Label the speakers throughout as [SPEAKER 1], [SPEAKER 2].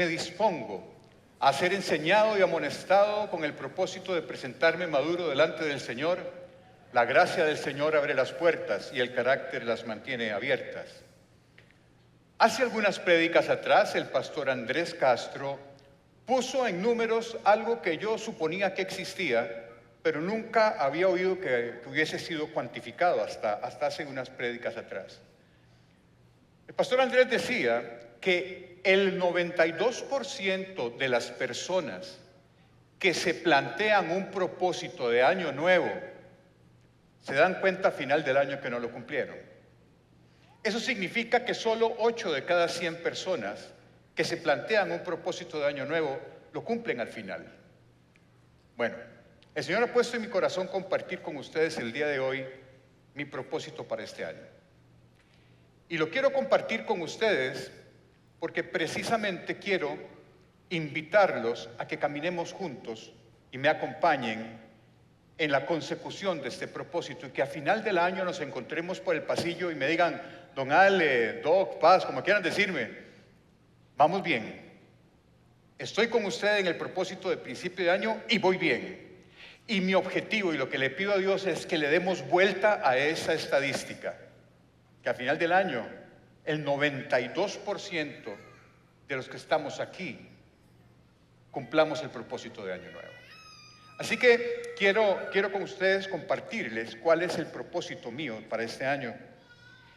[SPEAKER 1] me dispongo a ser enseñado y amonestado con el propósito de presentarme maduro delante del Señor. La gracia del Señor abre las puertas y el carácter las mantiene abiertas. Hace algunas prédicas atrás, el pastor Andrés Castro puso en números algo que yo suponía que existía, pero nunca había oído que hubiese sido cuantificado hasta hace unas prédicas atrás. El pastor Andrés decía que el 92% de las personas que se plantean un propósito de año nuevo se dan cuenta a final del año que no lo cumplieron. Eso significa que solo 8 de cada 100 personas que se plantean un propósito de año nuevo lo cumplen al final. Bueno, el Señor ha puesto en mi corazón compartir con ustedes el día de hoy mi propósito para este año. Y lo quiero compartir con ustedes porque precisamente quiero invitarlos a que caminemos juntos y me acompañen en la consecución de este propósito y que a final del año nos encontremos por el pasillo y me digan: don Ale, Doc, Paz, como quieran decirme, vamos bien, estoy con usted en el propósito de principio de año y voy bien. Y mi objetivo y lo que le pido a Dios es que le demos vuelta a esa estadística, que a final del año el 92% de los que estamos aquí cumplamos el propósito de año nuevo. Así que quiero con ustedes compartirles cuál es el propósito mío para este año.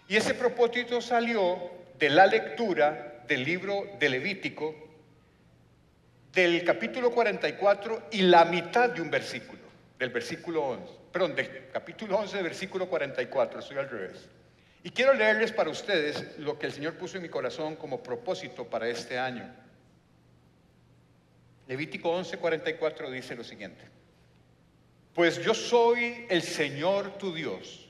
[SPEAKER 1] Y ese propósito salió de la lectura del libro de Levítico, del capítulo 44 y la mitad de un versículo, del versículo 11, perdón, del capítulo 11, versículo 44, estoy al revés. Y quiero leerles para ustedes lo que el Señor puso en mi corazón como propósito para este año. Levítico 11:44 dice lo siguiente: pues yo soy el Señor tu Dios,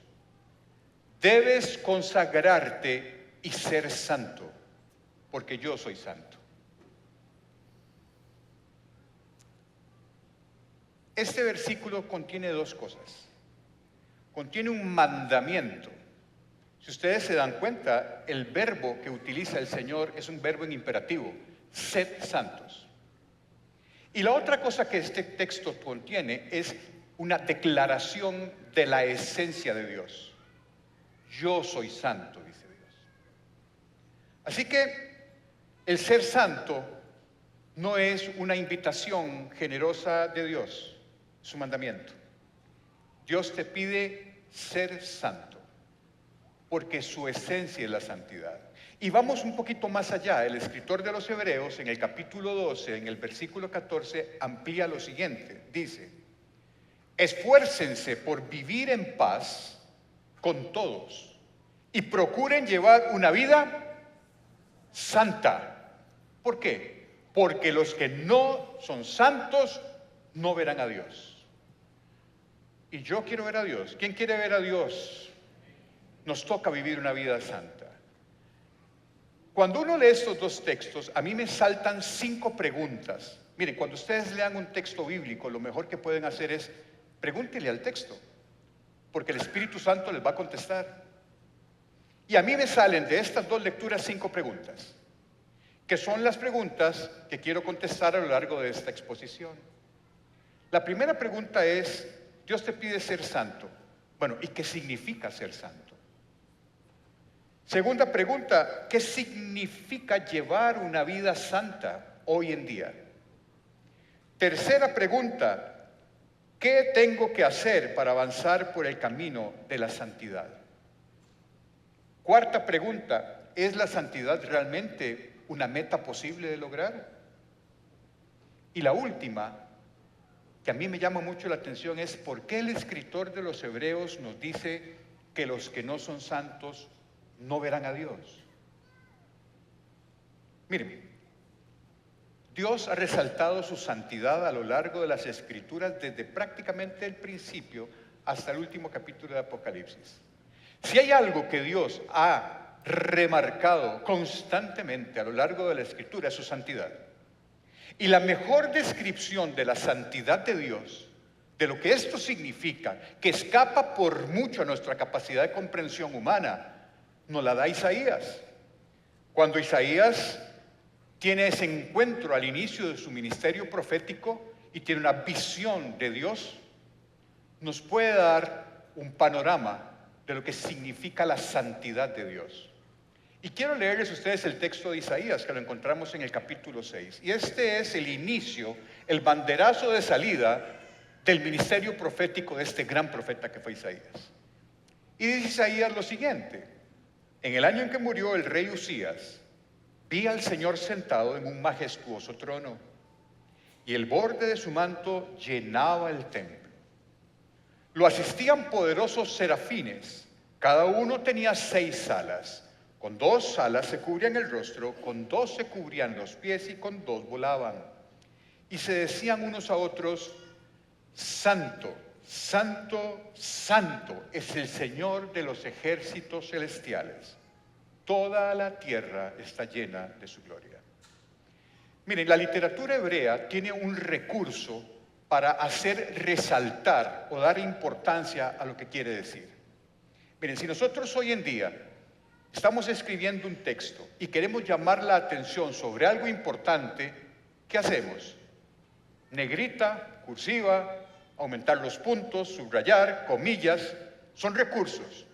[SPEAKER 1] debes consagrarte y ser santo, porque yo soy santo. Este versículo contiene dos cosas. Contiene un mandamiento. Si ustedes se dan cuenta, el verbo que utiliza el Señor es un verbo en imperativo: sed santos. Y la otra cosa que este texto contiene es una declaración de la esencia de Dios. Yo soy santo, dice Dios. Así que el ser santo no es una invitación generosa de Dios, es un mandamiento. Dios te pide ser santo, porque su esencia es la santidad. Y vamos un poquito más allá. El escritor de los Hebreos, en el capítulo 12, en el versículo 14, amplía lo siguiente. Dice: esfuércense por vivir en paz con todos y procuren llevar una vida santa. ¿Por qué? Porque los que no son santos no verán a Dios. Y yo quiero ver a Dios. ¿Quién quiere ver a Dios? Nos toca vivir una vida santa. Cuando uno lee estos dos textos, a mí me saltan 5 preguntas. Miren, cuando ustedes lean un texto bíblico, lo mejor que pueden hacer es pregúntenle al texto, porque el Espíritu Santo les va a contestar. Y a mí me salen de estas dos lecturas 5 preguntas, que son las preguntas que quiero contestar a lo largo de esta exposición. La primera pregunta es: Dios te pide ser santo. Bueno, ¿y qué significa ser santo? Segunda pregunta: ¿qué significa llevar una vida santa hoy en día? Tercera pregunta: ¿qué tengo que hacer para avanzar por el camino de la santidad? Cuarta pregunta: ¿es la santidad realmente una meta posible de lograr? Y la última, que a mí me llama mucho la atención, es ¿por qué el escritor de los Hebreos nos dice que los que no son santos no verán a Dios? Miren, Dios ha resaltado su santidad a lo largo de las Escrituras desde prácticamente el principio hasta el último capítulo de Apocalipsis. Si hay algo que Dios ha remarcado constantemente a lo largo de la Escritura es su santidad. Y la mejor descripción de la santidad de Dios, de lo que esto significa, que escapa por mucho a nuestra capacidad de comprensión humana, nos la da Isaías. Cuando Isaías tiene ese encuentro al inicio de su ministerio profético y tiene una visión de Dios, nos puede dar un panorama de lo que significa la santidad de Dios. Y quiero leerles a ustedes el texto de Isaías, que lo encontramos en el capítulo 6. Y este es el inicio, el banderazo de salida del ministerio profético de este gran profeta que fue Isaías. Y dice Isaías lo siguiente: en el año en que murió el rey Usías, vi al Señor sentado en un majestuoso trono, y el borde de su manto llenaba el templo. Lo asistían poderosos serafines, cada uno tenía 6 alas. Con 2 alas se cubrían el rostro, con 2 se cubrían los pies y con 2 volaban. Y se decían unos a otros: Santo, Santo, Santo es el Señor de los ejércitos celestiales. Toda la tierra está llena de su gloria. Miren, la literatura hebrea tiene un recurso para hacer resaltar o dar importancia a lo que quiere decir. Miren, si nosotros hoy en día estamos escribiendo un texto y queremos llamar la atención sobre algo importante, ¿qué hacemos? Negrita, cursiva, aumentar los puntos, subrayar, comillas, son recursos.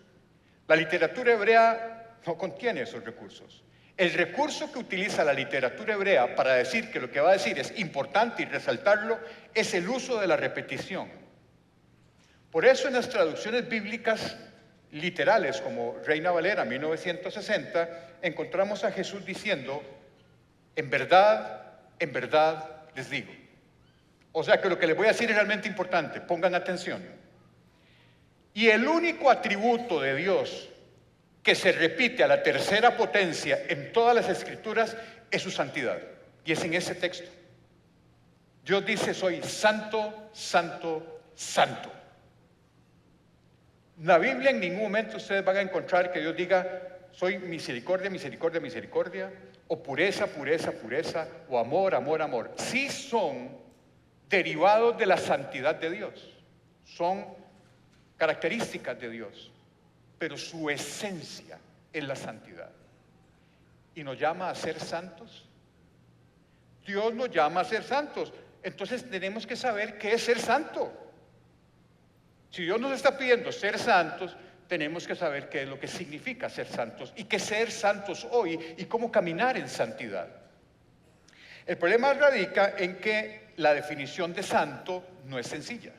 [SPEAKER 1] La literatura hebrea no contiene esos recursos. El recurso que utiliza la literatura hebrea para decir que lo que va a decir es importante y resaltarlo es el uso de la repetición. Por eso en las traducciones bíblicas literales como Reina Valera 1960 encontramos a Jesús diciendo: en verdad les digo. O sea que lo que les voy a decir es realmente importante, pongan atención. Y el único atributo de Dios que se repite a la tercera potencia en todas las escrituras es su santidad. Y es en ese texto. Dios dice: soy santo, santo, santo. En la Biblia en ningún momento ustedes van a encontrar que Dios diga: soy misericordia, misericordia, misericordia, o pureza, pureza, pureza, o amor, amor, amor. Sí son derivados de la santidad de Dios, son características de Dios, pero su esencia es la santidad. Y nos llama a ser santos. Dios nos llama a ser santos. Entonces tenemos que saber qué es ser santo. Si Dios nos está pidiendo ser santos, tenemos que saber qué es lo que significa ser santos y qué ser santos hoy y cómo caminar en santidad. El problema radica en que la definición de santo no es sencilla.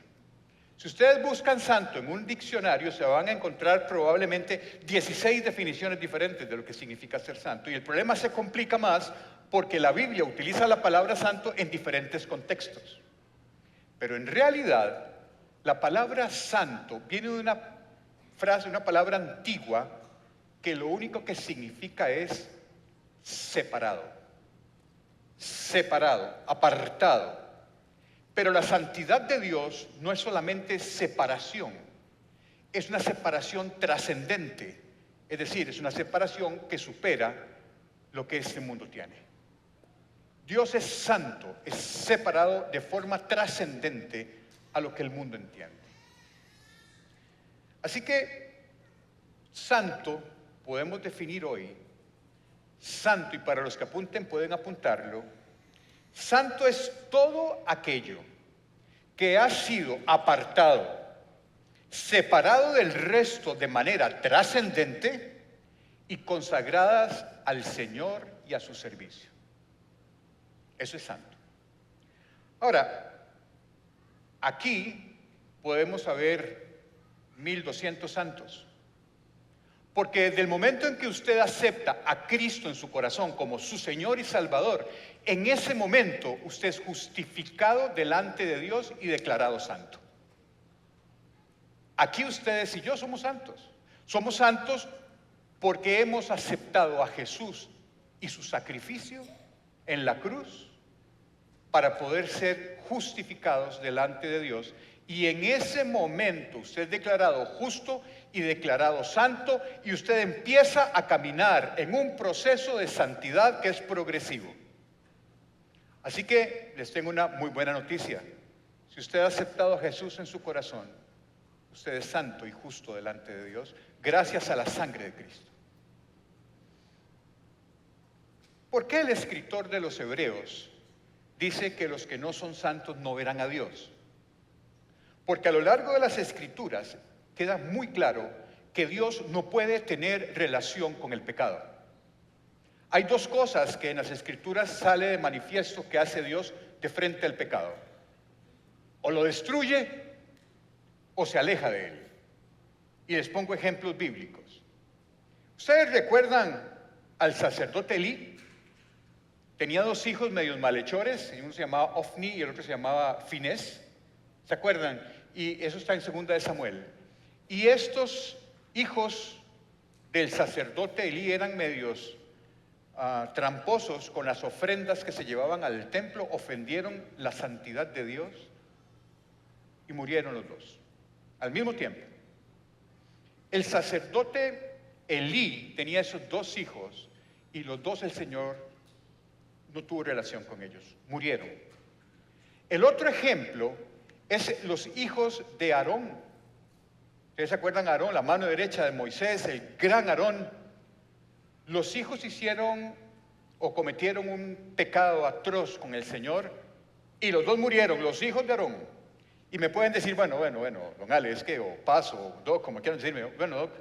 [SPEAKER 1] Si ustedes buscan santo en un diccionario, se van a encontrar probablemente 16 definiciones diferentes de lo que significa ser santo. Y el problema se complica más porque la Biblia utiliza la palabra santo en diferentes contextos. Pero en realidad, la palabra santo viene de una frase, una palabra antigua, que lo único que significa es separado, apartado. Pero la santidad de Dios no es solamente separación, es una separación trascendente, es decir, es una separación que supera lo que este mundo tiene. Dios es santo, es separado de forma trascendente a lo que el mundo entiende. Así que santo podemos definir hoy, santo, y para los que apunten pueden apuntarlo, santo es todo aquello que ha sido apartado, separado del resto de manera trascendente y consagradas al Señor y a su servicio. Eso es santo. Ahora, aquí podemos haber 1200 santos, porque desde el momento en que usted acepta a Cristo en su corazón como su Señor y Salvador, en ese momento usted es justificado delante de Dios y declarado santo. Aquí ustedes y yo somos santos. Somos santos porque hemos aceptado a Jesús y su sacrificio en la cruz para poder ser justificados delante de Dios. Y en ese momento usted es declarado justo y declarado santo, y usted empieza a caminar en un proceso de santidad que es progresivo. Así que les tengo una muy buena noticia. Si usted ha aceptado a Jesús en su corazón, usted es santo y justo delante de Dios gracias a la sangre de Cristo. ¿Por qué el escritor de los Hebreos dice que los que no son santos no verán a Dios? Porque a lo largo de las Escrituras queda muy claro que Dios no puede tener relación con el pecado. Hay dos cosas que en las Escrituras sale de manifiesto que hace Dios de frente al pecado. O lo destruye o se aleja de él. Y les pongo ejemplos bíblicos. ¿Ustedes recuerdan al sacerdote Elí? Tenía dos hijos medios malhechores, uno se llamaba Ofni y el otro se llamaba Finés. ¿Se acuerdan? Y eso está en 2 de Samuel. Y estos hijos del sacerdote Elí eran medios tramposos con las ofrendas que se llevaban al templo, ofendieron la santidad de Dios y murieron los dos al mismo tiempo. El sacerdote Elí tenía esos dos hijos y los dos el Señor no tuvo relación con ellos, murieron. El otro ejemplo es los hijos de Aarón. ¿Ustedes se acuerdan de Aarón, la mano derecha de Moisés, el gran Aarón? Los hijos hicieron o cometieron un pecado atroz con el Señor y los dos murieron, los hijos de Aarón. Y me pueden decir, bueno, don Ale, es que, o Paso, o Doc, como quieran decirme, bueno, Doc,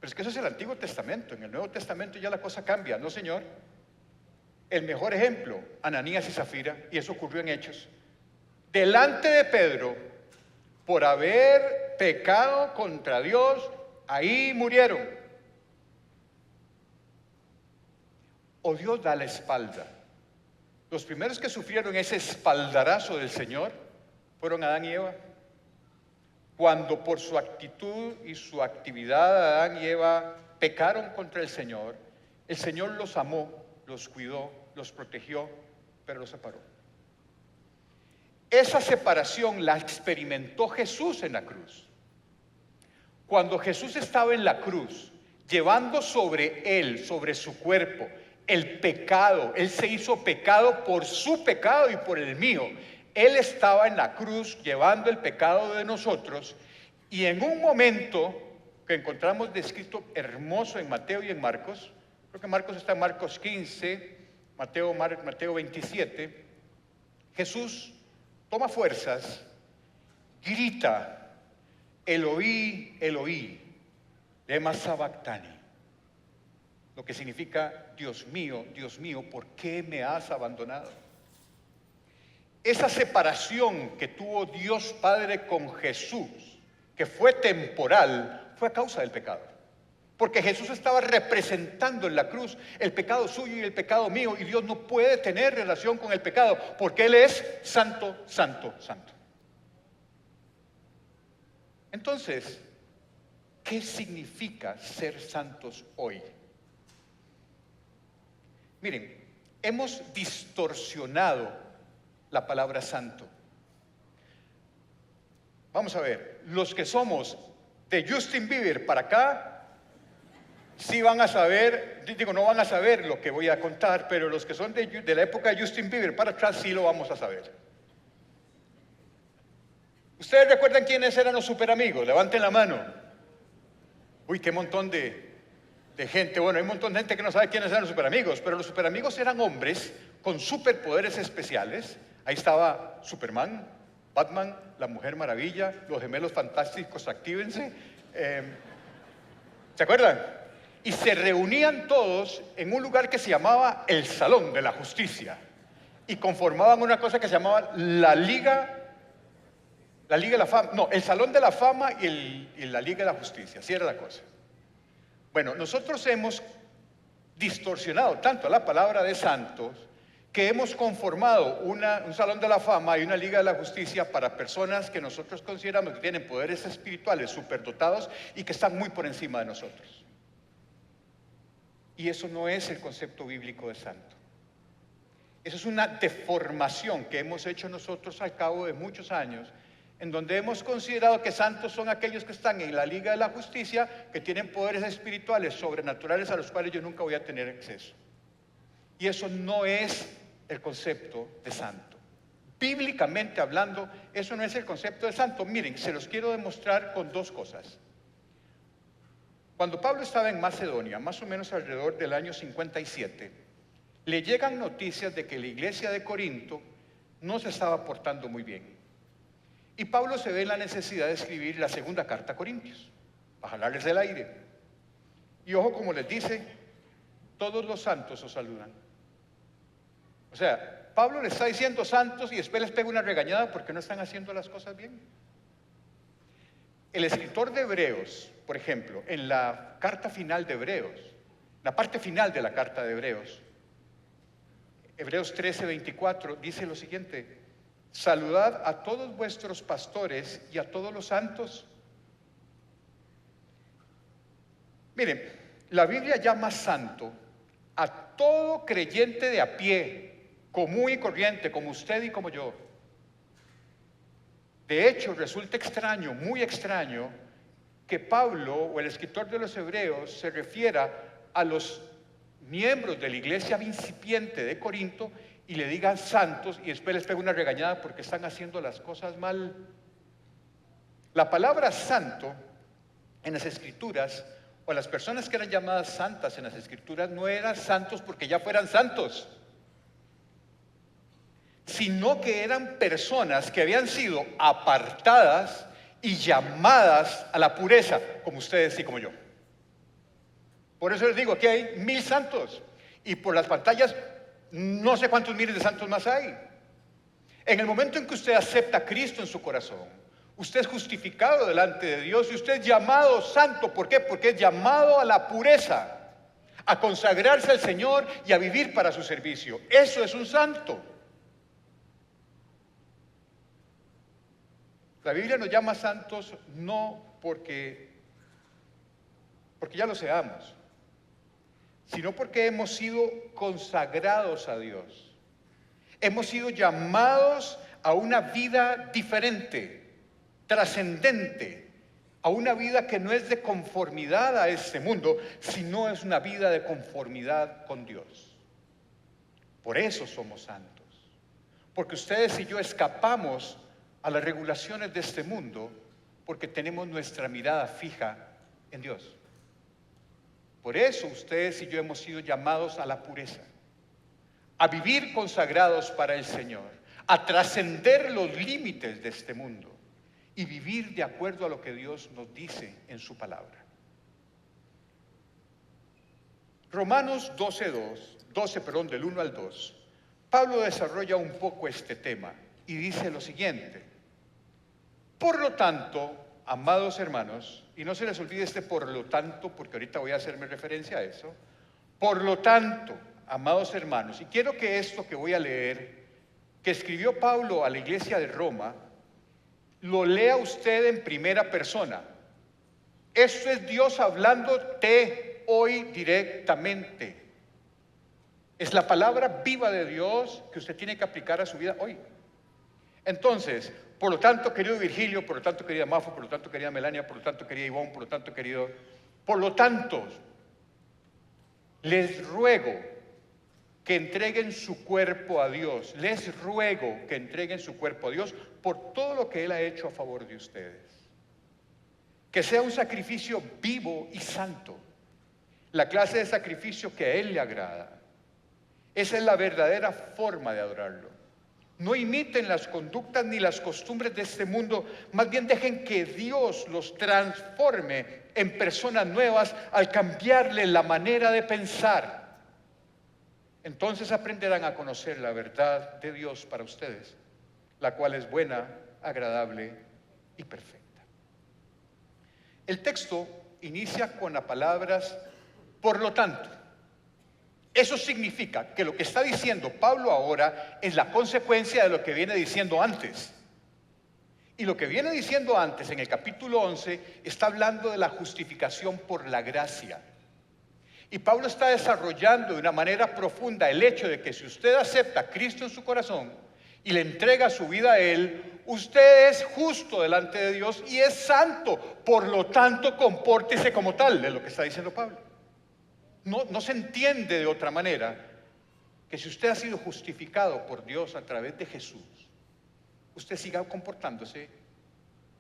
[SPEAKER 1] pero es que eso es el Antiguo Testamento, en el Nuevo Testamento ya la cosa cambia, ¿no, Señor? El mejor ejemplo, Ananías y Zafira, y eso ocurrió en Hechos. Delante de Pedro, por haber pecado contra Dios, ahí murieron. O Dios da la espalda. Los primeros que sufrieron ese espaldarazo del Señor fueron Adán y Eva. Cuando por su actitud y su actividad Adán y Eva pecaron contra el Señor los amó, los cuidó, los protegió, pero los separó. Esa separación la experimentó Jesús en la cruz. Cuando Jesús estaba en la cruz, llevando sobre él, sobre su cuerpo, el pecado, él se hizo pecado por su pecado y por el mío. Él estaba en la cruz llevando el pecado de nosotros y en un momento que encontramos descrito hermoso en Mateo y en Marcos, creo que Marcos está en Marcos 15, Mateo 27, Jesús toma fuerzas, grita, Eloí, Eloí, lema sabactani, lo que significa, Dios mío, ¿por qué me has abandonado? Esa separación que tuvo Dios Padre con Jesús, que fue temporal, fue a causa del pecado. Porque Jesús estaba representando en la cruz el pecado suyo y el pecado mío, y Dios no puede tener relación con el pecado, porque Él es santo, santo, santo. Entonces, ¿qué significa ser santos hoy? Miren, hemos distorsionado la palabra santo. Vamos a ver, los que somos de Justin Bieber para acá, sí van a saber, no van a saber lo que voy a contar, pero los que son de la época de Justin Bieber para atrás sí lo vamos a saber. ¿Ustedes recuerdan quiénes eran los superamigos? Levanten la mano. Uy, qué montón de gente. Bueno, hay un montón de gente que no sabe quiénes eran los superamigos, pero los superamigos eran hombres con superpoderes especiales. Ahí estaba Superman, Batman, la Mujer Maravilla, los Gemelos Fantásticos, actívense. ¿Se acuerdan? Y se reunían todos en un lugar que se llamaba el Salón de la Justicia y conformaban una cosa que se llamaba la Liga de la Fama, no, el Salón de la Fama y la Liga de la Justicia, así era la cosa. Bueno, nosotros hemos distorsionado tanto la palabra de santos que hemos conformado un Salón de la Fama y una Liga de la Justicia para personas que nosotros consideramos que tienen poderes espirituales superdotados y que están muy por encima de nosotros. Y eso no es el concepto bíblico de santo. Eso es una deformación que hemos hecho nosotros al cabo de muchos años, en donde hemos considerado que santos son aquellos que están en la Liga de la Justicia, que tienen poderes espirituales sobrenaturales a los cuales yo nunca voy a tener acceso. Y eso no es el concepto de santo. Bíblicamente hablando, eso no es el concepto de santo. Miren, se los quiero demostrar con dos cosas. Cuando Pablo estaba en Macedonia, más o menos alrededor del año 57, le llegan noticias de que la iglesia de Corinto no se estaba portando muy bien. Y Pablo se ve en la necesidad de escribir la segunda carta a Corintios, para jalarles el aire. Y ojo, como les dice, todos los santos os saludan. O sea, Pablo le está diciendo santos y después les pega una regañada porque no están haciendo las cosas bien. El escritor de Hebreos, por ejemplo, en la carta final de Hebreos, la parte final de la carta de Hebreos, Hebreos 13:24, dice lo siguiente: saludad a todos vuestros pastores y a todos los santos. Miren, la Biblia llama santo a todo creyente de a pie, común y corriente, como usted y como yo. De hecho, resulta extraño, muy extraño, que Pablo o el escritor de los Hebreos se refiera a los miembros de la iglesia incipiente de Corinto y le digan santos y después les pega una regañada porque están haciendo las cosas mal. La palabra santo en las escrituras, o las personas que eran llamadas santas en las escrituras, no eran santos porque ya fueran santos, sino que eran personas que habían sido apartadas y llamadas a la pureza, como ustedes y como yo. Por eso les digo, aquí hay 1000 santos, y por las pantallas no sé cuántos miles de santos más hay. En el momento en que usted acepta a Cristo en su corazón, usted es justificado delante de Dios y usted es llamado santo. ¿Por qué? Porque es llamado a la pureza, a consagrarse al Señor y a vivir para su servicio. Eso es un santo. La Biblia nos llama santos no porque ya lo seamos, sino porque hemos sido consagrados a Dios. Hemos sido llamados a una vida diferente, trascendente, a una vida que no es de conformidad a este mundo, sino es una vida de conformidad con Dios. Por eso somos santos, porque ustedes y yo escapamos a las regulaciones de este mundo porque tenemos nuestra mirada fija en Dios. Por eso ustedes y yo hemos sido llamados a la pureza, a vivir consagrados para el Señor, a trascender los límites de este mundo y vivir de acuerdo a lo que Dios nos dice en su palabra. Romanos 12, del 1 al 2, Pablo desarrolla un poco este tema y dice lo siguiente: por lo tanto, amados hermanos, y no se les olvide este por lo tanto, porque ahorita voy a hacerme referencia a eso. Por lo tanto, amados hermanos, y quiero que esto que voy a leer, que escribió Pablo a la iglesia de Roma, lo lea usted en primera persona. Esto es Dios hablándote hoy directamente. Es la palabra viva de Dios que usted tiene que aplicar a su vida hoy. Entonces, por lo tanto, querido Virgilio, por lo tanto, querida Mafo, por lo tanto, querida Melania, por lo tanto, querida Ivonne, por lo tanto, les ruego que entreguen su cuerpo a Dios. Les ruego que entreguen su cuerpo a Dios por todo lo que Él ha hecho a favor de ustedes. Que sea un sacrificio vivo y santo, la clase de sacrificio que a Él le agrada. Esa es la verdadera forma de adorarlo. No imiten las conductas ni las costumbres de este mundo, más bien dejen que Dios los transforme en personas nuevas al cambiarle la manera de pensar. Entonces aprenderán a conocer la verdad de Dios para ustedes, la cual es buena, agradable y perfecta. El texto inicia con las palabras por lo tanto. Eso significa que lo que está diciendo Pablo ahora es la consecuencia de lo que viene diciendo antes. Y lo que viene diciendo antes, en el capítulo 11, está hablando de la justificación por la gracia. Y Pablo está desarrollando de una manera profunda el hecho de que si usted acepta a Cristo en su corazón y le entrega su vida a Él, usted es justo delante de Dios y es santo. Por lo tanto, compórtese como tal, es lo que está diciendo Pablo. No se entiende de otra manera que si usted ha sido justificado por Dios a través de Jesús, usted siga comportándose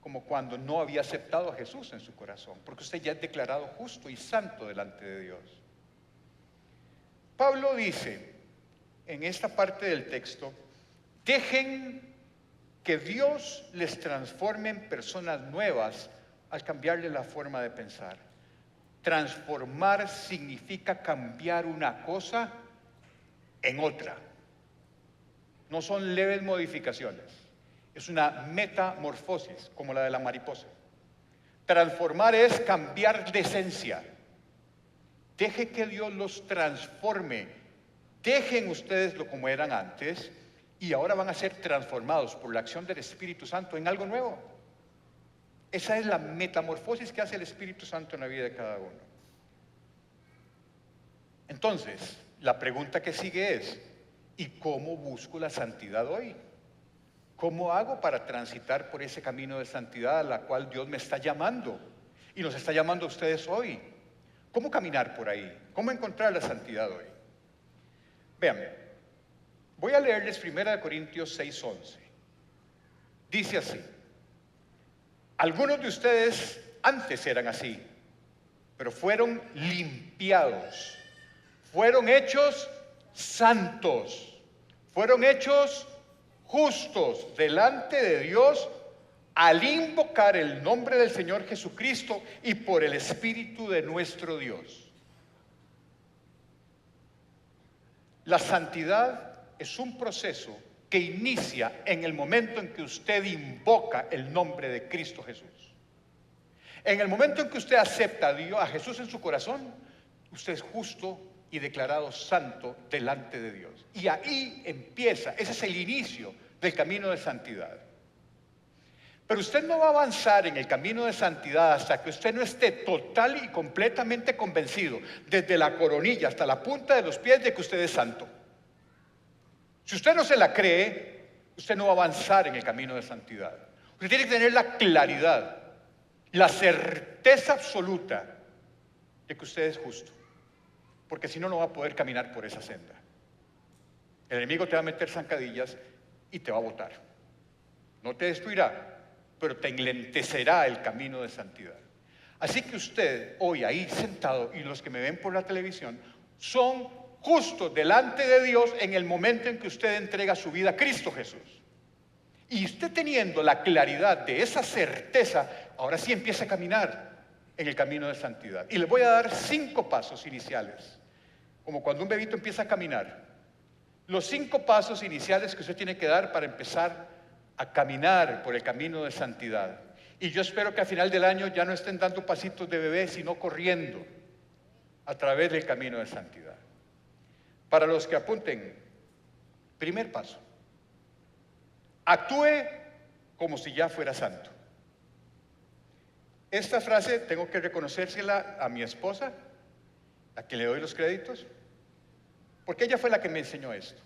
[SPEAKER 1] como cuando no había aceptado a Jesús en su corazón, porque usted ya es declarado justo y santo delante de Dios. Pablo dice en esta parte del texto, dejen que Dios les transforme en personas nuevas al cambiarle la forma de pensar. Transformar significa cambiar una cosa en otra. No son leves modificaciones, es una metamorfosis, como la de la mariposa. Transformar es cambiar de esencia. Deje que Dios los transforme. Dejen ustedes lo como eran antes y ahora van a ser transformados por la acción del Espíritu Santo en algo nuevo. Esa es la metamorfosis que hace el Espíritu Santo en la vida de cada uno. Entonces, la pregunta que sigue es, ¿y cómo busco la santidad hoy? ¿Cómo hago para transitar por ese camino de santidad a la cual Dios me está llamando? Y nos está llamando a ustedes hoy. ¿Cómo caminar por ahí? ¿Cómo encontrar la santidad hoy? Vean, voy a leerles 1 Corintios 6:11. Dice así: algunos de ustedes antes eran así, pero fueron limpiados, fueron hechos santos, fueron hechos justos delante de Dios al invocar el nombre del Señor Jesucristo y por el Espíritu de nuestro Dios. La santidad es un proceso que inicia en el momento en que usted invoca el nombre de Cristo Jesús. En el momento en que usted acepta a Jesús en su corazón, usted es justo y declarado santo delante de Dios. Y ahí empieza, ese es el inicio del camino de santidad. Pero usted no va a avanzar en el camino de santidad hasta que usted no esté total y completamente convencido, desde la coronilla hasta la punta de los pies, de que usted es santo. Si usted no se la cree, usted no va a avanzar en el camino de santidad. Usted tiene que tener la claridad, la certeza absoluta de que usted es justo, porque si no, no va a poder caminar por esa senda. El enemigo te va a meter zancadillas y te va a botar. No te destruirá, pero te enlentecerá el camino de santidad. Así que usted hoy ahí sentado, y los que me ven por la televisión, son justos delante de Dios en el momento en que usted entrega su vida a Cristo Jesús. Y usted teniendo la claridad de esa certeza, ahora sí empieza a caminar en el camino de santidad. Y les voy a dar 5 pasos iniciales, como cuando un bebito empieza a caminar. Los 5 pasos iniciales que usted tiene que dar para empezar a caminar por el camino de santidad. Y yo espero que al final del año ya no estén dando pasitos de bebé, sino corriendo a través del camino de santidad. Para los que apunten, primer paso: actúe como si ya fuera santo. Esta frase tengo que reconocérsela a mi esposa, a quien le doy los créditos, porque ella fue la que me enseñó esto.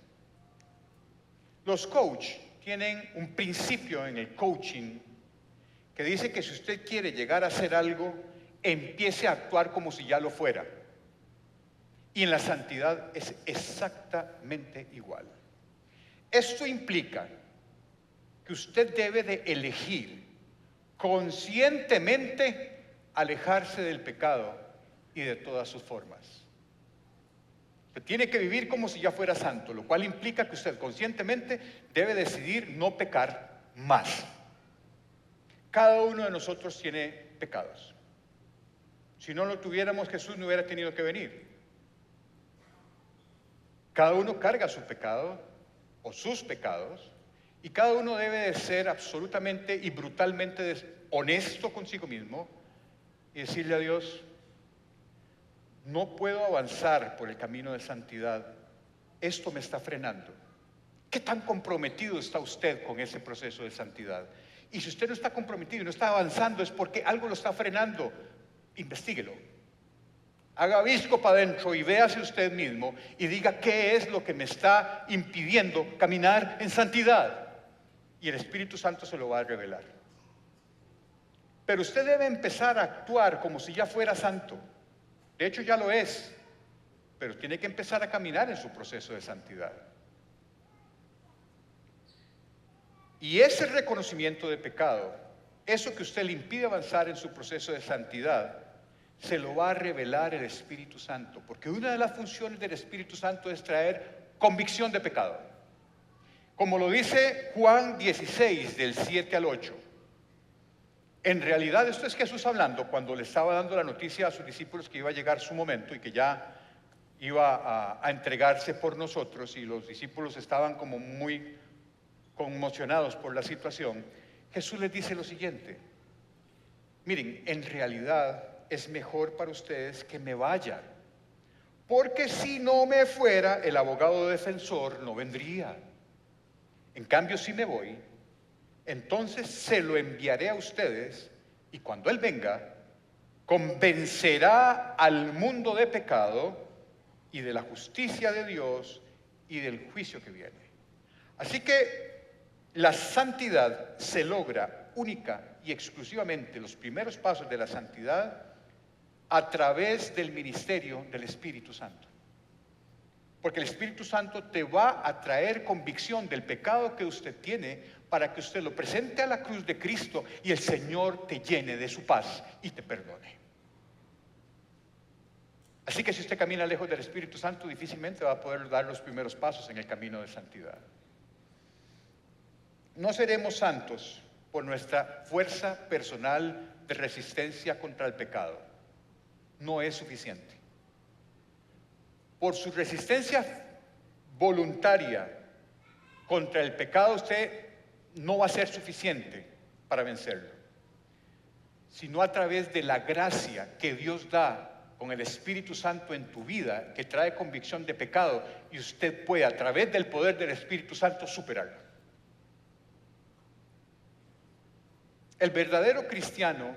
[SPEAKER 1] Los coaches tienen un principio en el coaching que dice que si usted quiere llegar a hacer algo, empiece a actuar como si ya lo fuera. Y en la santidad es exactamente igual. Esto implica que usted debe de elegir conscientemente alejarse del pecado y de todas sus formas. Usted tiene que vivir como si ya fuera santo, lo cual implica que usted conscientemente debe decidir no pecar más. Cada uno de nosotros tiene pecados. Si no lo tuviéramos, Jesús no hubiera tenido que venir. Cada uno carga su pecado o sus pecados, y cada uno debe de ser absolutamente y brutalmente honesto consigo mismo y decirle a Dios: no puedo avanzar por el camino de santidad, esto me está frenando. ¿Qué tan comprometido está usted con ese proceso de santidad? Y si usted no está comprometido y no está avanzando, es porque algo lo está frenando. Investíguelo. Haga visco para adentro y véase usted mismo y diga: ¿qué es lo que me está impidiendo caminar en santidad? Y el Espíritu Santo se lo va a revelar. Pero usted debe empezar a actuar como si ya fuera santo. De hecho ya lo es, pero tiene que empezar a caminar en su proceso de santidad. Y ese reconocimiento de pecado, eso que usted le impide avanzar en su proceso de santidad, se lo va a revelar el Espíritu Santo, porque una de las funciones del Espíritu Santo es traer convicción de pecado. Como lo dice Juan 16, del 7 al 8. En realidad esto es Jesús hablando cuando le estaba dando la noticia a sus discípulos que iba a llegar su momento y que ya iba a entregarse por nosotros, y los discípulos estaban como muy conmocionados por la situación. Jesús les dice lo siguiente: miren, en realidad es mejor para ustedes que me vaya, porque si no me fuera, el abogado defensor no vendría. En cambio, si me voy, entonces se lo enviaré a ustedes, y cuando Él venga, convencerá al mundo de pecado y de la justicia de Dios y del juicio que viene. Así que la santidad se logra única y exclusivamente, los primeros pasos de la santidad, a través del ministerio del Espíritu Santo. Porque el Espíritu Santo te va a traer convicción del pecado que usted tiene para que usted lo presente a la cruz de Cristo y el Señor te llene de su paz y te perdone. Así que si usted camina lejos del Espíritu Santo, difícilmente va a poder dar los primeros pasos en el camino de santidad. No seremos santos por nuestra fuerza personal de resistencia contra el pecado. No es suficiente. Por su resistencia voluntaria contra el pecado, usted no va a ser suficiente para vencerlo, sino a través de la gracia que Dios da con el Espíritu Santo en tu vida, que trae convicción de pecado, y usted puede, a través del poder del Espíritu Santo, superarlo. El verdadero cristiano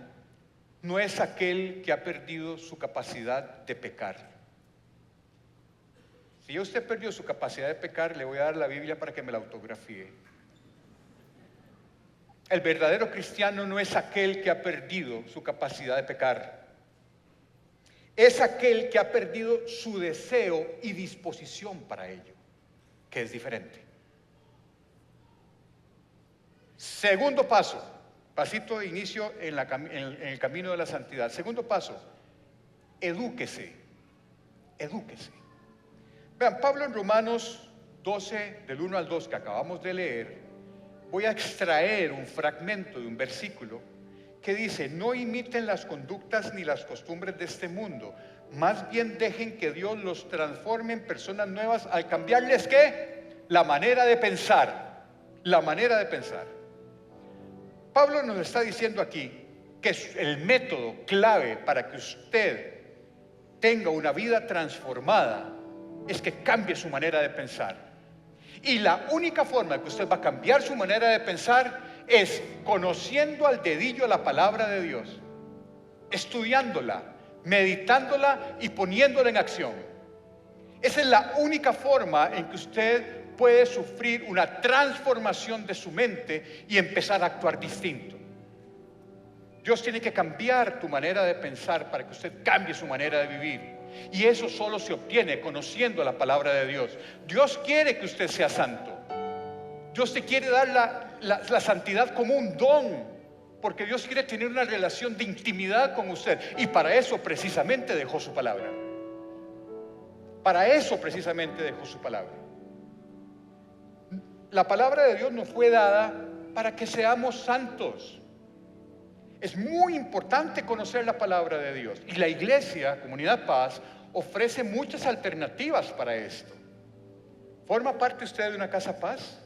[SPEAKER 1] no es aquel que ha perdido su capacidad de pecar. Si usted perdió su capacidad de pecar, le voy a dar la Biblia para que me la autografíe. El verdadero cristiano no es aquel que ha perdido su capacidad de pecar. Es aquel que ha perdido su deseo y disposición para ello, que es diferente. Segundo paso, pasito de inicio en el camino de la santidad. Segundo paso, edúquese. Edúquese. Vean, Pablo en Romanos 12, del 1 al 2, que acabamos de leer, voy a extraer un fragmento de un versículo que dice: no imiten las conductas ni las costumbres de este mundo, más bien dejen que Dios los transforme en personas nuevas al cambiarles, ¿qué? La manera de pensar. La manera de pensar. Pablo nos está diciendo aquí que el método clave para que usted tenga una vida transformada es que cambie su manera de pensar. Y la única forma que usted va a cambiar su manera de pensar es conociendo al dedillo la palabra de Dios, estudiándola, meditándola y poniéndola en acción. Esa es la única forma en que usted puede sufrir una transformación de su mente y empezar a actuar distinto. Dios tiene que cambiar tu manera de pensar para que usted cambie su manera de vivir. Y eso solo se obtiene conociendo la palabra de Dios. Dios quiere que usted sea santo. Dios te quiere dar la santidad como un don, porque Dios quiere tener una relación de intimidad con usted. Y para eso precisamente dejó su palabra. Para eso precisamente dejó su palabra. La palabra de Dios nos fue dada para que seamos santos. Es muy importante conocer la palabra de Dios, y la iglesia, Comunidad Paz, ofrece muchas alternativas para esto. ¿Forma parte usted de una casa Paz?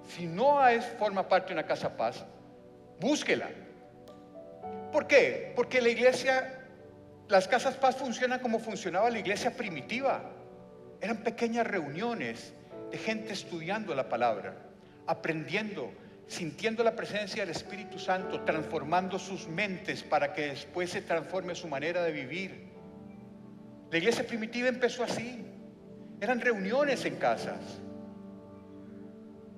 [SPEAKER 1] Si no forma parte de una casa Paz, búsquela. ¿Por qué? Porque la iglesia, las casas Paz funcionan como funcionaba la iglesia primitiva. Eran pequeñas reuniones de gente estudiando la palabra, aprendiendo, sintiendo la presencia del Espíritu Santo, transformando sus mentes para que después se transforme su manera de vivir. La iglesia primitiva empezó así. Eran reuniones en casas.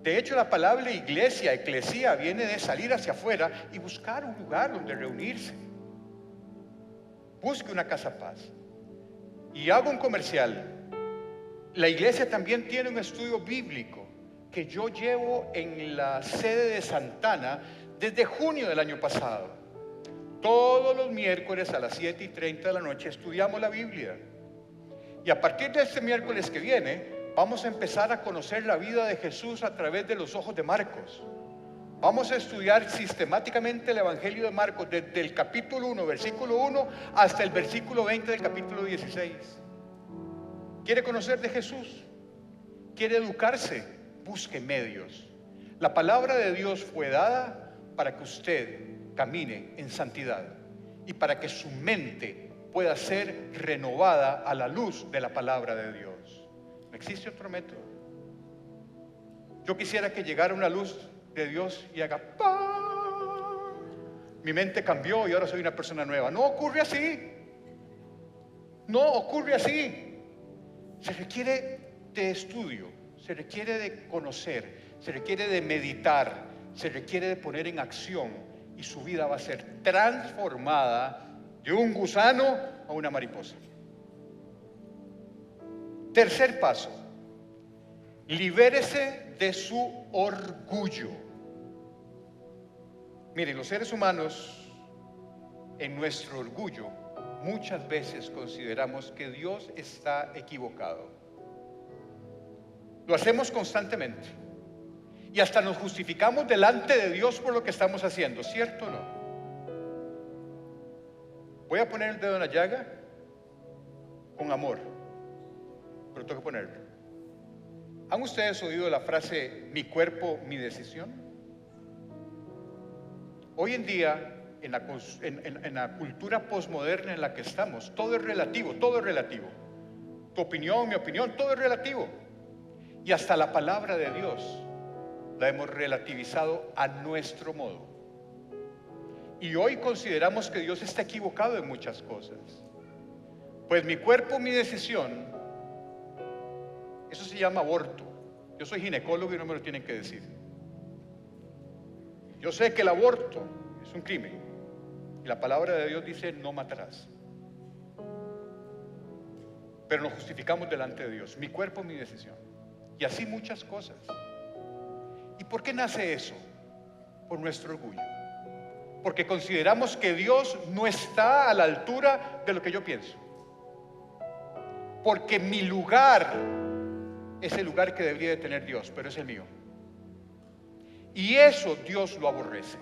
[SPEAKER 1] De hecho, la palabra iglesia, eclesía, viene de salir hacia afuera y buscar un lugar donde reunirse. Busque una casa Paz. Y hago un comercial. La iglesia también tiene un estudio bíblico que yo llevo en la sede de Santana desde junio del año pasado. Todos los miércoles a las 7:30 de la noche estudiamos la Biblia. Y a partir de este miércoles que viene, Vamos a empezar a conocer la vida de Jesús a través de los ojos de Marcos. Vamos a estudiar sistemáticamente el Evangelio de Marcos desde el capítulo 1, versículo 1 hasta el versículo 20 del capítulo 16. ¿Quiere conocer de Jesús? ¿Quiere educarse? Busque medios. La palabra de Dios fue dada para que usted camine en santidad y para que su mente pueda ser renovada a la luz de la palabra de Dios. ¿No existe otro método? Yo quisiera que llegara una luz de Dios y haga ¡pam! Mi mente cambió y ahora soy una persona nueva. No ocurre así. No ocurre así. Se requiere de estudio, se requiere de conocer, se requiere de meditar, se requiere de poner en acción y su vida va a ser transformada de un gusano a una mariposa. Tercer paso, libérese de su orgullo. Miren, los seres humanos, en nuestro orgullo, muchas veces consideramos que Dios está equivocado. Lo hacemos constantemente. Y hasta nos justificamos delante de Dios por lo que estamos haciendo, ¿cierto o no? Voy a poner el dedo en la llaga con amor, pero tengo que ponerlo. ¿Han ustedes oído la frase, mi cuerpo, mi decisión? Hoy en día, en la cultura posmoderna en la que estamos, todo es relativo, todo es relativo. Tu opinión, mi opinión, todo es relativo. Y hasta la palabra de Dios la hemos relativizado a nuestro modo. Y hoy consideramos que Dios está equivocado en muchas cosas. Pues mi cuerpo, mi decisión, eso se llama aborto. Yo soy ginecólogo y no me lo tienen que decir. Yo sé que el aborto es un crimen. Y la palabra de Dios dice, no matarás. Pero nos justificamos delante de Dios. Mi cuerpo, mi decisión. Y así muchas cosas. ¿Y por qué nace eso? Por nuestro orgullo. Porque consideramos que Dios no está a la altura de lo que yo pienso. Porque mi lugar es el lugar que debería de tener Dios, pero es el mío. Y eso Dios lo aborrece.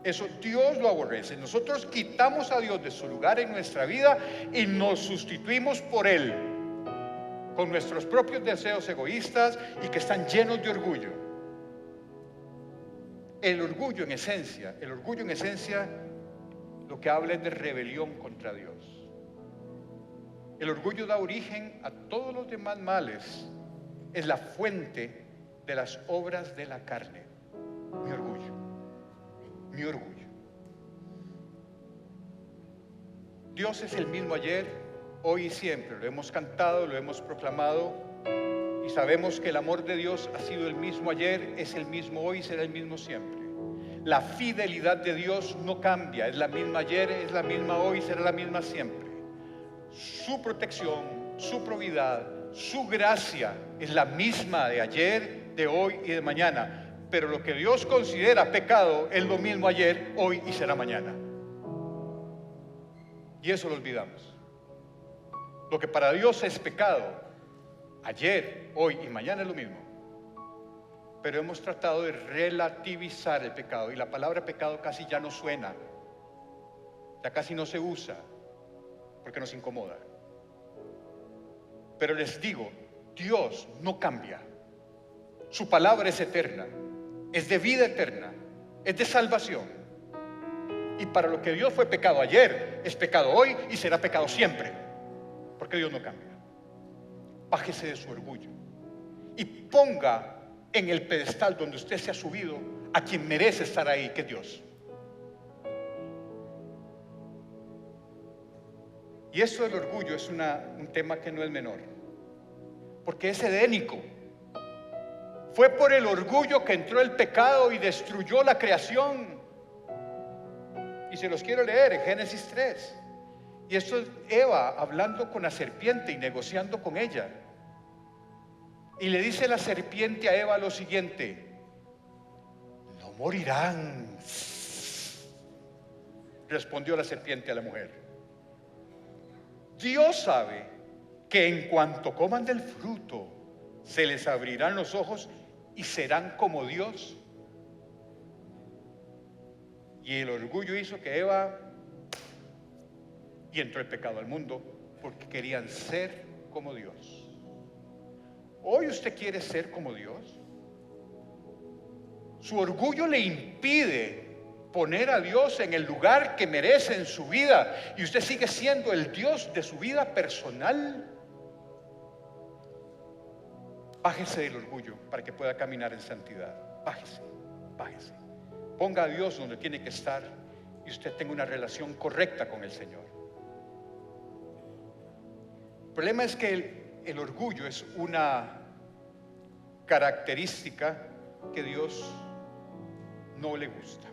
[SPEAKER 1] Eso Dios lo aborrece. Nosotros quitamos a Dios de su lugar en nuestra vida y nos sustituimos por Él, con nuestros propios deseos egoístas y que están llenos de orgullo. El orgullo en esencia lo que habla es de rebelión contra Dios. El orgullo da origen a todos los demás males. Es la fuente de las obras de la carne. Mi orgullo. Mi orgullo. Dios es el mismo ayer, hoy y siempre. Lo hemos cantado, lo hemos proclamado y sabemos que el amor de Dios ha sido el mismo ayer, es el mismo hoy y será el mismo siempre. La fidelidad de Dios no cambia, es la misma ayer, es la misma hoy y será la misma siempre. Su protección, su probidad, su gracia es la misma de ayer, de hoy y de mañana. Pero lo que Dios considera pecado es lo mismo ayer, hoy y será mañana. Y eso lo olvidamos. Lo que para Dios es pecado, ayer, hoy y mañana es lo mismo. Pero hemos tratado de relativizar el pecado y la palabra pecado casi ya no suena, ya casi no se usa porque nos incomoda. Pero les digo, Dios no cambia. Su palabra es eterna, es de vida eterna, es de salvación. Y para lo que Dios fue pecado ayer, es pecado hoy y será pecado siempre, porque Dios no cambia. Bájese de su orgullo y ponga en el pedestal donde usted se ha subido a quien merece estar ahí, que es Dios. Y eso del orgullo es un tema que no es menor, porque es edénico. Fue por el orgullo que entró el pecado y destruyó la creación. Y se los quiero leer en Génesis 3. Y esto es Eva hablando con la serpiente y negociando con ella. Y le dice la serpiente a Eva lo siguiente: no morirán. Respondió la serpiente a la mujer: Dios sabe que en cuanto coman del fruto se les abrirán los ojos y serán como Dios. Y el orgullo hizo que Eva y entró el pecado al mundo porque querían ser como Dios. Hoy usted quiere ser como Dios. Su orgullo le impide poner a Dios en el lugar que merece en su vida y usted sigue siendo el Dios de su vida personal. Bájese del orgullo para que pueda caminar en santidad. Bájese, bájese. Ponga a Dios donde tiene que estar y usted tenga una relación correcta con el Señor. El problema es que el orgullo es una característica que Dios no le gusta.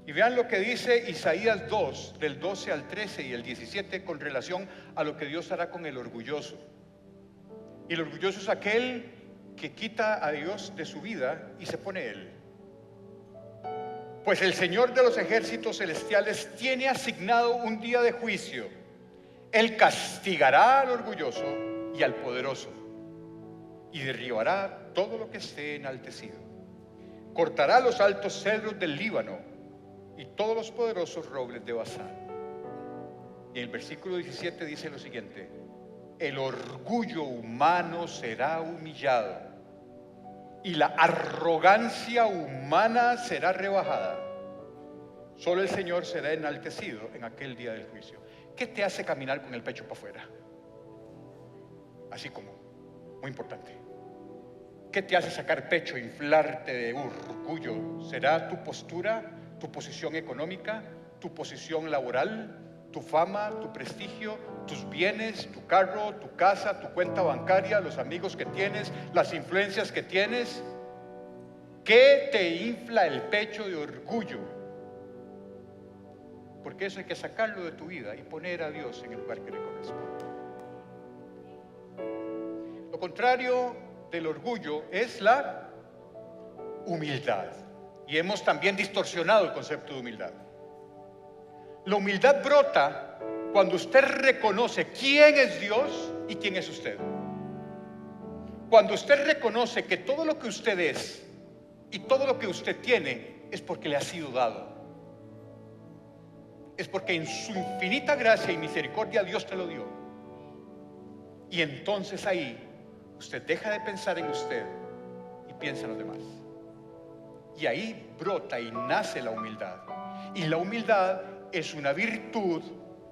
[SPEAKER 1] Y vean lo que dice Isaías 2, del 12 al 13 y el 17 con relación a lo que Dios hará con el orgulloso. Y el orgulloso es aquel que quita a Dios de su vida y se pone él. Pues el Señor de los ejércitos celestiales tiene asignado un día de juicio. Él castigará al orgulloso y al poderoso y derribará todo lo que esté enaltecido. Cortará los altos cedros del Líbano y todos los poderosos robles de Basán. Y en el versículo 17 dice lo siguiente: el orgullo humano será humillado y la arrogancia humana será rebajada. Solo el Señor será enaltecido en aquel día del juicio. ¿Qué te hace caminar con el pecho para afuera? Así como, muy importante. ¿Qué te hace sacar pecho, inflarte de orgullo? ¿Será tu postura, tu posición económica, tu posición laboral, tu fama, tu prestigio, tus bienes, tu carro, tu casa, tu cuenta bancaria, los amigos que tienes, las influencias que tienes? ¿Qué te infla el pecho de orgullo? Porque eso hay que sacarlo de tu vida y poner a Dios en el lugar que le corresponde. Lo contrario del orgullo es la humildad. Y hemos también distorsionado el concepto de humildad. La humildad brota cuando usted reconoce quién es Dios y quién es usted. Cuando usted reconoce que todo lo que usted es y todo lo que usted tiene es porque le ha sido dado. Es porque en su infinita gracia y misericordia Dios te lo dio. Y entonces ahí usted deja de pensar en usted y piensa en los demás. Y ahí brota y nace la humildad. Y la humildad es una virtud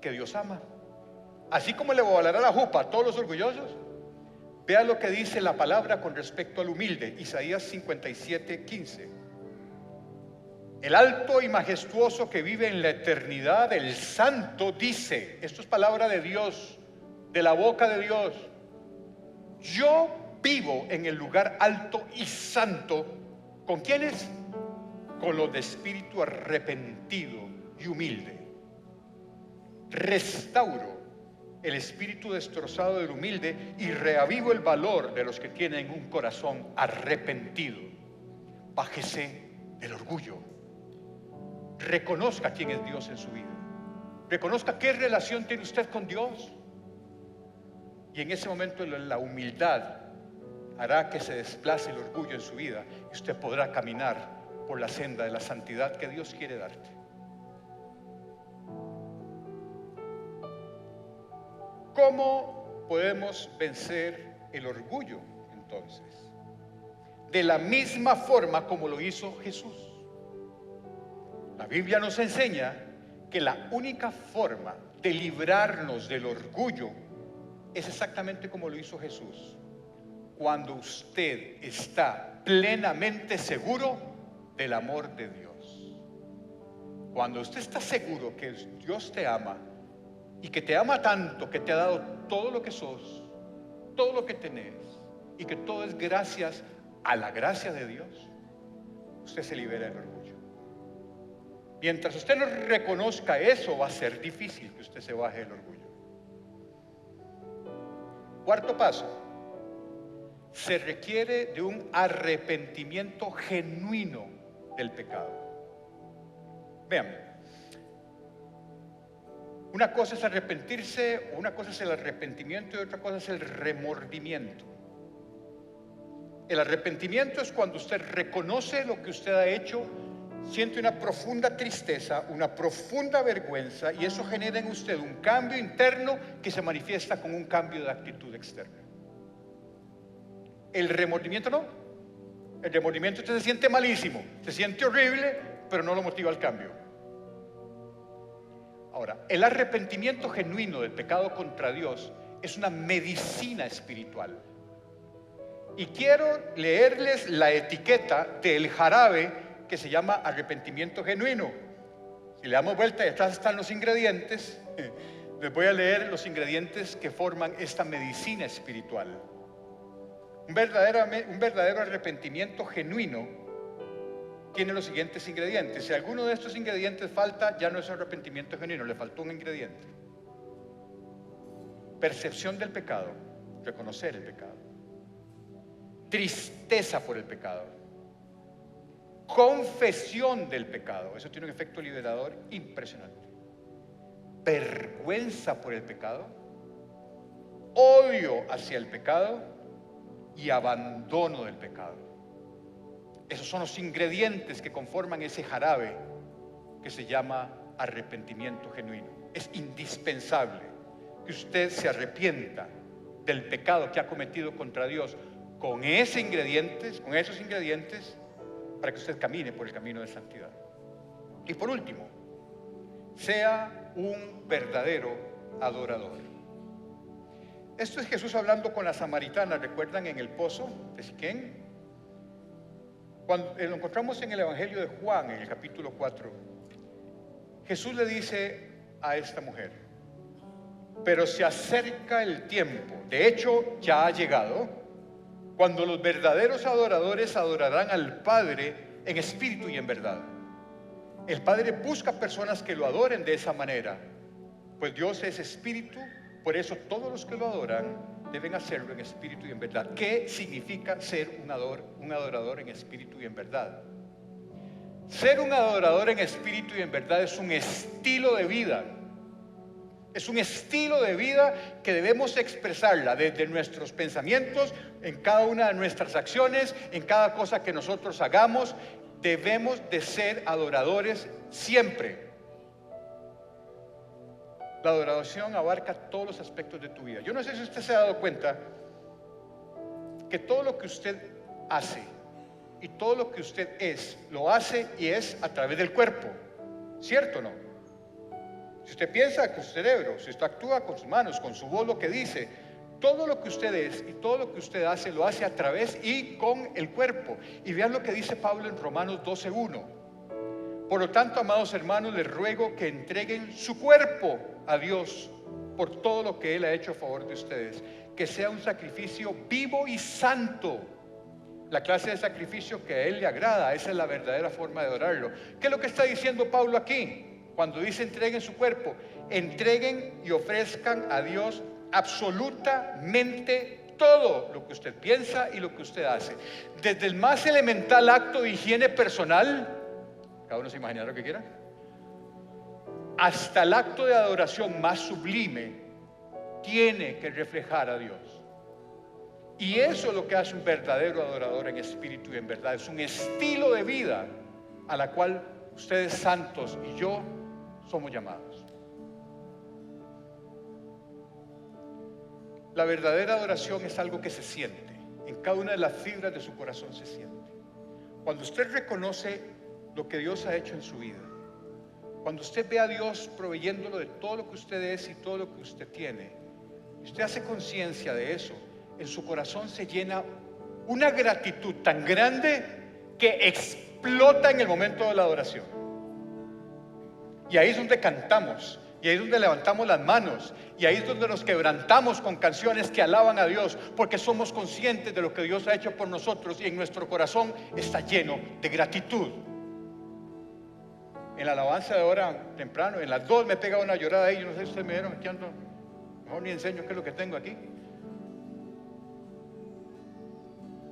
[SPEAKER 1] que Dios ama. Así como le volará la jupa a todos los orgullosos, vea lo que dice la palabra con respecto al humilde. Isaías 57:15. El alto y majestuoso que vive en la eternidad, el santo, dice, esto es palabra de Dios, de la boca de Dios: yo vivo en el lugar alto y santo. ¿Con quiénes? Con los de espíritu arrepentido y humilde. Restauro el espíritu destrozado del humilde y reavivo el valor de los que tienen un corazón arrepentido. Bájese del orgullo. Reconozca quién es Dios en su vida. Reconozca qué relación tiene usted con Dios. Y en ese momento la humildad hará que se desplace el orgullo en su vida y usted podrá caminar por la senda de la santidad que Dios quiere darte. ¿Cómo podemos vencer el orgullo entonces? De la misma forma como lo hizo Jesús. La Biblia nos enseña que la única forma de librarnos del orgullo es exactamente como lo hizo Jesús. Cuando usted está plenamente seguro del amor de Dios. Cuando usted está seguro que Dios te ama y que te ama tanto que te ha dado todo lo que sos, todo lo que tenés, y que todo es gracias a la gracia de Dios, usted se libera del orgullo. Mientras usted no reconozca eso, va a ser difícil que usted se baje del orgullo. Cuarto paso: se requiere de un arrepentimiento genuino del pecado. Vean, una cosa es arrepentirse, una cosa es el arrepentimiento y otra cosa es el remordimiento. El arrepentimiento es cuando usted reconoce lo que usted ha hecho, siente una profunda tristeza, una profunda vergüenza, y eso genera en usted un cambio interno que se manifiesta con un cambio de actitud externa. El remordimiento no. El remordimiento usted se siente malísimo, se siente horrible, pero no lo motiva al cambio. Ahora, el arrepentimiento genuino del pecado contra Dios es una medicina espiritual. Y quiero leerles la etiqueta del jarabe que se llama arrepentimiento genuino. Si le damos vuelta y atrás están los ingredientes, les voy a leer los ingredientes que forman esta medicina espiritual. Un verdadero arrepentimiento genuino tiene los siguientes ingredientes. Si alguno de estos ingredientes falta, ya no es arrepentimiento genuino, le faltó un ingrediente. Percepción del pecado, reconocer el pecado. Tristeza por el pecado. Confesión del pecado, eso tiene un efecto liberador impresionante. Vergüenza por el pecado. Odio hacia el pecado y abandono del pecado. Esos son los ingredientes que conforman ese jarabe que se llama arrepentimiento genuino. Es indispensable que usted se arrepienta del pecado que ha cometido contra Dios con esos ingredientes, para que usted camine por el camino de santidad. Y por último, sea un verdadero adorador. Esto es Jesús hablando con la samaritana, ¿recuerdan en el pozo de Siquén? Cuando lo encontramos en el Evangelio de Juan, en el capítulo 4, Jesús le dice a esta mujer: pero se acerca el tiempo, de hecho ya ha llegado, cuando los verdaderos adoradores adorarán al Padre en espíritu y en verdad. El Padre busca personas que lo adoren de esa manera, pues Dios es espíritu, por eso todos los que lo adoran deben hacerlo en espíritu y en verdad. ¿Qué significa ser un adorador en espíritu y en verdad? Ser un adorador en espíritu y en verdad es un estilo de vida. Es un estilo de vida que debemos expresarla desde nuestros pensamientos, en cada una de nuestras acciones, en cada cosa que nosotros hagamos. Debemos de ser adoradores siempre. La adoración abarca todos los aspectos de tu vida. Yo no sé si usted se ha dado cuenta que todo lo que usted hace y todo lo que usted es, lo hace y es a través del cuerpo. ¿Cierto o no? Si usted piensa con su cerebro, si usted actúa con sus manos, con su voz, lo que dice, todo lo que usted es y todo lo que usted hace, lo hace a través y con el cuerpo. Y vean lo que dice Pablo en Romanos 12:1. Por lo tanto, amados hermanos, les ruego que entreguen su cuerpo a Dios por todo lo que Él ha hecho a favor de ustedes. Que sea un sacrificio vivo y santo. La clase de sacrificio que a Él le agrada, esa es la verdadera forma de adorarlo. ¿Qué es lo que está diciendo Pablo aquí? Cuando dice entreguen su cuerpo, entreguen y ofrezcan a Dios absolutamente todo lo que usted piensa y lo que usted hace. Desde el más elemental acto de higiene personal, cada uno se imagina lo que quiera, hasta el acto de adoración más sublime, tiene que reflejar a Dios. Y eso es lo que hace un verdadero adorador en espíritu y en verdad. Es un estilo de vida a la cual ustedes santos y yo somos llamados. La verdadera adoración es algo que se siente. En cada una de las fibras de su corazón se siente. Cuando usted reconoce lo que Dios ha hecho en su vida, cuando usted ve a Dios proveyéndolo de todo lo que usted es y todo lo que usted tiene, y usted hace conciencia de eso, en su corazón se llena una gratitud tan grande que explota en el momento de la adoración. Y ahí es donde cantamos, y ahí es donde levantamos las manos, y ahí es donde nos quebrantamos con canciones que alaban a Dios, porque somos conscientes de lo que Dios ha hecho por nosotros y en nuestro corazón está lleno de gratitud. En la alabanza de ahora temprano, en las 2 me pega una llorada ahí. Yo no sé si ustedes me vieron, aquí ando, mejor ni enseño qué es lo que tengo aquí.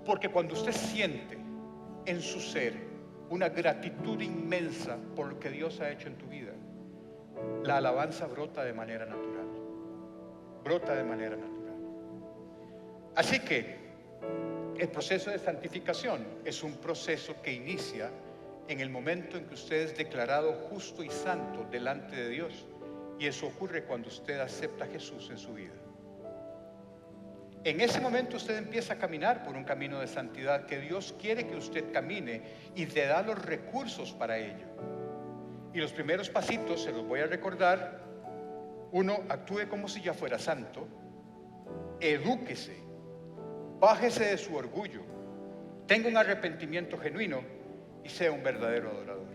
[SPEAKER 1] Porque cuando usted siente en su ser una gratitud inmensa por lo que Dios ha hecho en tu vida, la alabanza brota de manera natural. Brota de manera natural. Así que El proceso de santificación es un proceso que inicia en el momento en que usted es declarado justo y santo delante de Dios. Y eso ocurre cuando usted acepta a Jesús en su vida. En ese momento usted empieza a caminar por un camino de santidad que Dios quiere que usted camine y le da los recursos para ello. Y los primeros pasitos se los voy a recordar. Uno, actúe como si ya fuera santo. Edúquese. Bájese de su orgullo. Tenga un arrepentimiento genuino y sea un verdadero adorador.